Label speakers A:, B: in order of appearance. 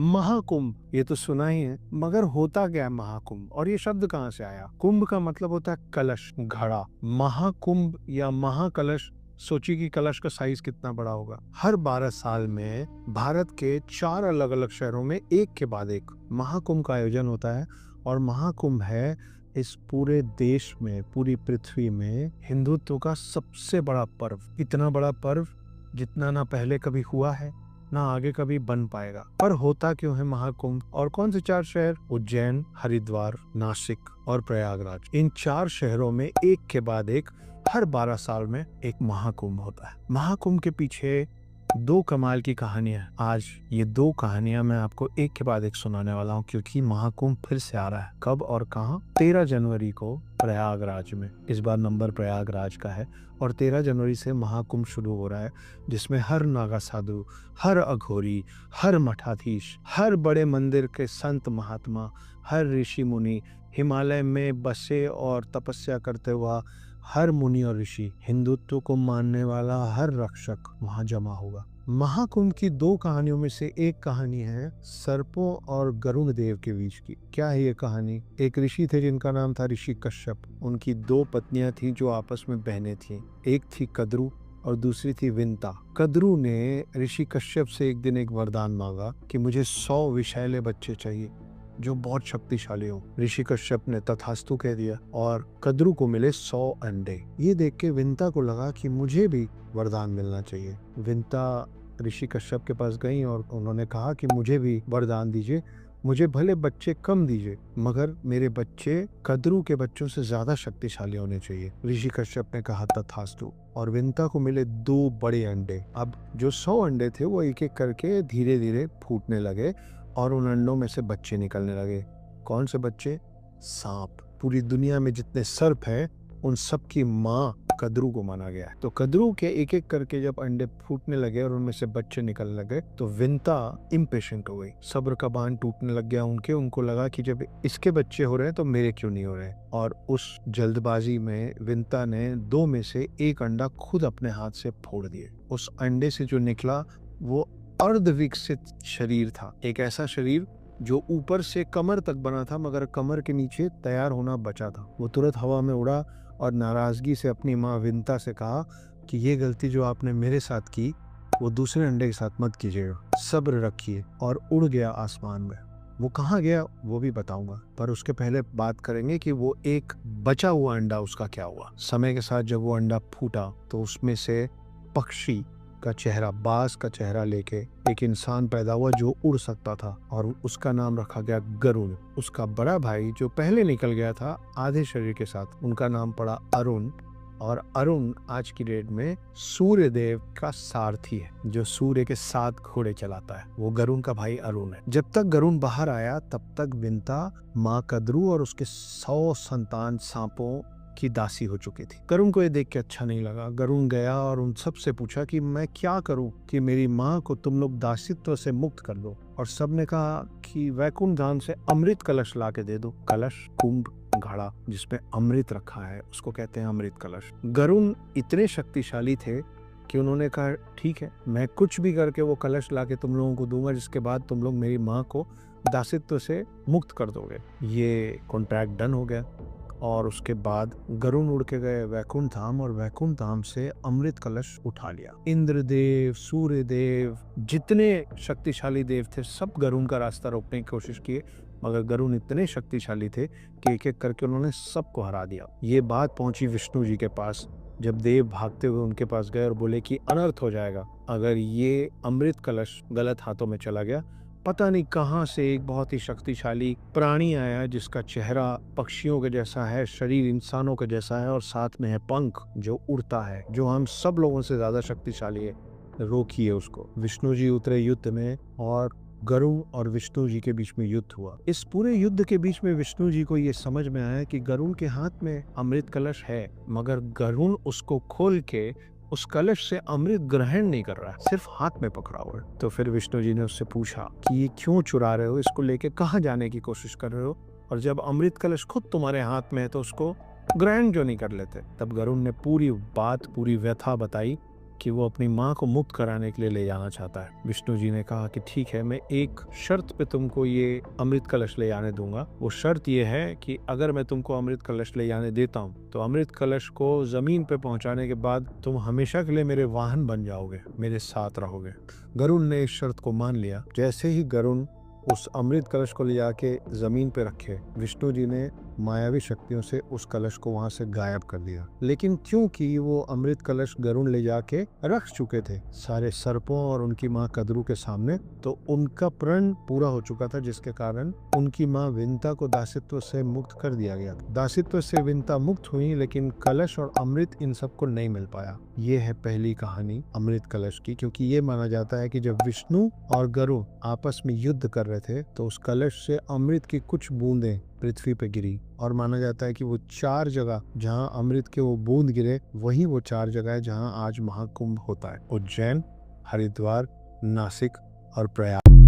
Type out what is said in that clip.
A: महाकुंभ ये तो सुना ही है, मगर होता क्या है महाकुंभ और ये शब्द कहाँ से आया? कुंभ का मतलब होता है कलश, घड़ा। महाकुंभ या महाकलश, सोचिए कि कलश का साइज कितना बड़ा होगा। हर 12 साल में भारत के 4 अलग अलग शहरों में एक के बाद एक महाकुंभ का आयोजन होता है। और महाकुंभ है इस पूरे देश में, पूरी पृथ्वी में हिंदुत्व का सबसे बड़ा पर्व। इतना बड़ा पर्व जितना ना पहले कभी हुआ है ना आगे कभी बन पाएगा। पर होता क्यों है महाकुंभ? और कौन से 4 शहर? उज्जैन, हरिद्वार, नासिक और प्रयागराज। इन 4 शहरों में एक के बाद एक हर 12 साल में एक महाकुंभ होता है। महाकुंभ के पीछे 2 कमाल की कहानियां हैं। आज ये 2 कहानियां मैं आपको एक के बाद एक सुनाने वाला हूँ, क्योंकि महाकुंभ फिर से आ रहा है। कब और कहाँ? 13 जनवरी को प्रयागराज में। इस बार नंबर प्रयागराज का है और 13 जनवरी से महाकुंभ शुरू हो रहा है, जिसमें हर नागा साधु, हर अघोरी, हर मठाधीश, हर बड़े मंदिर के संत महात्मा, हर ऋषि मुनि, हिमालय में बसे और तपस्या करते हुआ हर मुनि और ऋषि, हिंदुत्व को मानने वाला हर रक्षक वहां जमा होगा। महाकुंभ की 2 कहानियों में से एक कहानी है सर्पों और गरुण देव के बीच की। क्या है ये कहानी? एक ऋषि थे जिनका नाम था ऋषि कश्यप। उनकी 2 पत्नियां थी जो आपस में बहनें थीं। एक थी कद्रू और दूसरी थी विंता। कद्रू ने ऋषि कश्यप से एक दिन एक वरदान मांगा कि मुझे 100 विषैले बच्चे चाहिए जो बहुत शक्तिशाली हो। ऋषि कश्यप ने तथास्तु कह दिया और कद्रू को मिले 100 अंडे। ये देख के विंता को लगा कि मुझे भी वरदान मिलना चाहिए। विंता ऋषि कश्यप के पास गई और उन्होंने कहा कि मुझे भी वरदान दीजिए, मुझे भले बच्चे कम दीजिए, मगर मेरे बच्चे कद्रू के बच्चों से ज्यादा शक्तिशाली होने चाहिए। ऋषि कश्यप ने कहा तथास्तु और विंता को मिले 2 बड़े अंडे। अब जो 100 अंडे थे वो एक एक करके धीरे धीरे फूटने लगे और उन अंडों में से बच्चे निकलने लगे। कौन से बच्चे? सांप। पूरी दुनिया में जितने सर्प हैं उन सब की माँ कद्रू को माना गया है। तो कद्रू के एक एक करके जब अंडे फूटने लगे और उनमें से बच्चे निकलने लगे तो विंता इम्पेशेंट हो गई। सब्र का बांध टूटने लग गया उनको लगा कि जब इसके बच्चे हो रहे हैं तो मेरे क्यों नहीं हो रहे। और उस जल्दबाजी में विंता ने 2 में से एक अंडा खुद अपने हाथ से फोड़ दिए। उस अंडे से जो निकला वो अर्धविकसित शरीर था। एक ऐसा शरीर जो ऊपर से कमर तक बना था मगर कमर के नीचे तैयार होना बचा था। वो तुरंत हवा में उड़ा और नाराजगी से अपनी माँ विंता से कहा कि ये गलती जो आपने मेरे साथ की वो दूसरे अंडे के साथ मत कीजिएगा, सब्र रखिए। और उड़ गया आसमान में। वो कहाँ गया वो भी बताऊंगा, पर उसके पहले बात करेंगे कि वो एक बचा हुआ अंडा उसका क्या हुआ। समय के साथ जब वो अंडा फूटा तो उसमें से पक्षी का चेहरा, बाज का चेहरा लेके एक इंसान पैदा हुआ जो उड़ सकता था और उसका नाम रखा गया गरुण। उसका बड़ा भाई जो पहले निकल गया था आधे शरीर के साथ, उनका नाम पड़ा अरुण। और अरुण आज की डेट में सूर्य देव का सारथी है, जो सूर्य के 7 घोड़े चलाता है। वो गरुण का भाई अरुण है। जब तक गरुण बाहर आया तब तक विंता माँ कद्रू और उसके 100 संतान सांपों की दासी हो चुकी थी। गरुण को ये देख के अच्छा नहीं लगा। गरुण गया और उन सब से पूछा कि मैं क्या करूं कि मेरी माँ को तुम लोग दासित्व से मुक्त कर दो। और सब ने कहा कि वैकुंठ धाम से अमृत कलश ला के दे दो। कलश, कुंभ, घड़ा जिसमें अमृत रखा है उसको कहते हैं अमृत कलश। गरुण इतने शक्तिशाली थे कि उन्होंने कहा ठीक है, मैं कुछ भी करके वो कलश ला के तुम लोगों को दूंगा जिसके बाद तुम लोग मेरी माँ को दासित्व से मुक्त कर दोगे। ये कॉन्ट्रैक्ट डन हो गया। और उसके बाद गरुण उड़ के गए वैकुंठ धाम और वैकुंठ धाम से अमृत कलश उठा लिया। इंद्रदेव, सूर्य देव, जितने शक्तिशाली देव थे सब गरुण का रास्ता रोकने की कोशिश किए, मगर गरुण इतने शक्तिशाली थे कि एक एक करके उन्होंने सबको हरा दिया। ये बात पहुंची विष्णु जी के पास। जब देव भागते हुए उनके पास गए और बोले कि अनर्थ हो जाएगा अगर ये अमृत कलश गलत हाथों में चला गया। पता नहीं कहां से एक बहुत ही शक्तिशाली प्राणी आया जिसका चेहरा पक्षियों के जैसा है, शरीर इंसानों के जैसा है और साथ में है पंख जो उड़ता है, जो हम सब लोगों से ज्यादा शक्तिशाली है। रोकिए उसको। विष्णु जी उतरे युद्ध में और गरुण और विष्णु जी के बीच में युद्ध हुआ। इस पूरे युद्ध के बीच में विष्णु जी को ये समझ में आया कि गरुण के हाथ में अमृत कलश है, मगर गरुण उसको खोल के उस कलश से अमृत ग्रहण नहीं कर रहा है, सिर्फ हाथ में पकड़ा हुआ है। तो फिर विष्णु जी ने उससे पूछा कि ये क्यों चुरा रहे हो, इसको लेके कहाँ जाने की कोशिश कर रहे हो, और जब अमृत कलश खुद तुम्हारे हाथ में है तो उसको ग्रहण जो नहीं कर लेते। तब गरुण ने पूरी बात, पूरी व्यथा बताई कि वो अपनी माँ को मुक्त कराने के लिए ले जाना चाहता है। विष्णु जी ने कहा कि ठीक है, मैं एक शर्त पे तुमको ये अमृत कलश ले जाने दूंगा। वो शर्त ये है कि अगर मैं तुमको अमृत कलश ले जाने देता हूँ तो अमृत कलश को जमीन पे पहुंचाने के बाद तुम हमेशा के लिए मेरे वाहन बन जाओगे, मेरे साथ रहोगे। गरुड़ ने इस शर्त को मान लिया। जैसे ही गरुड़ उस अमृत कलश को ले जाके जमीन पे रखे, विष्णु जी ने मायावी शक्तियों से उस कलश को वहां से गायब कर दिया। लेकिन क्योंकि वो अमृत कलश गरुड़ ले जाके रख चुके थे सारे सर्पों और उनकी माँ कद्रू के सामने, तो उनका प्रण पूरा हो चुका था, जिसके कारण उनकी माँ विंता को दासित्व से मुक्त कर दिया गया। दासित्व से विंता मुक्त हुई, लेकिन कलश और अमृत इन सबको नहीं मिल पाया। ये है पहली कहानी अमृत कलश की, क्योंकि ये माना जाता है कि जब विष्णु और गरुड़ आपस में युद्ध कर रहे थे तो उस कलश से अमृत की कुछ बूंदें पृथ्वी पे गिरी, और माना जाता है कि वो 4 जगह जहां अमृत के वो बूंद गिरे वही वो 4 जगह है जहां आज महाकुंभ होता है। उज्जैन, हरिद्वार, नासिक और प्रयाग।